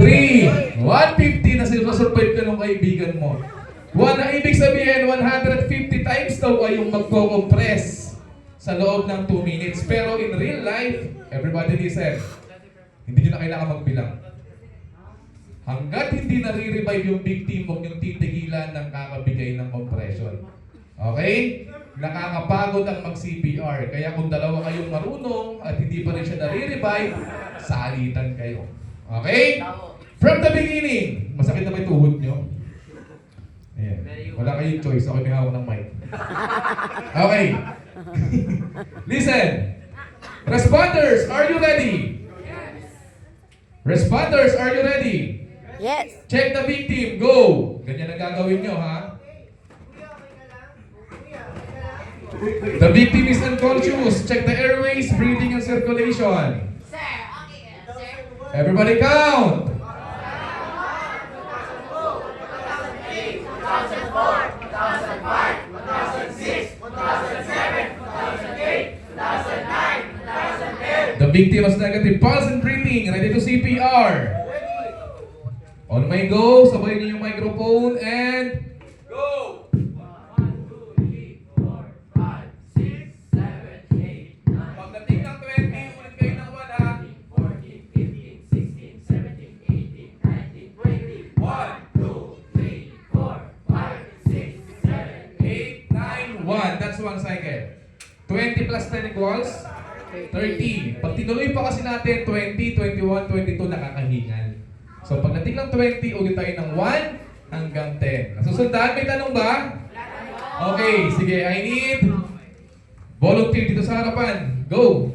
3, 150 na sinusurvive ka ng kaibigan mo. Ibig sabihin, 150 times daw kayong magko-compress sa loob ng 2 minutes. Pero in real life, everybody listen, hindi nyo na kailangan magbilang. Hanggat hindi nare-revive yung victim, huwag niyong titigilan ng kakabigay ng compression. Okay? Nakakapagod ang mag-CPR. Kaya kung dalawa kayong marunong at hindi pa rin siya nare-revive, salitan kayo. Okay? From the beginning, masakit na ba yung tuhod nyo? Ayan. Wala kayong choice. Ako may hawak ng mic. Okay. Listen. Responders, are you ready? Responders, are you ready? Yes. Check the victim. Go! Ganyan ang gagawin nyo, ha? The victim is unconscious. Check the airways, breathing, and circulation. Everybody count! 2008, 2009, 2010. The victim has negative pulse and breathing. Ready to CPR. On my go, sabay niyo yung microphone and go! 1, 2, 3, 4, 5, 6, 7, 8, 9. Pagdating ng 20, ulit kayo ng 1 ha. 14, 15, 16, 17, 18, 19, 20. 1, 2, 3, 4, 5, 6, 7, 8, 9, 1. That's 1 cycle. 20 plus 10 equals 30. Pag tinuloy pa kasi natin, 20, 21, 22, nakakahingal. So pagdating ng 20, ulit tayo ng 1 hanggang 10. Nasusundan? May tanong ba? Okay, sige. I need volunteer dito sa harapan. Go!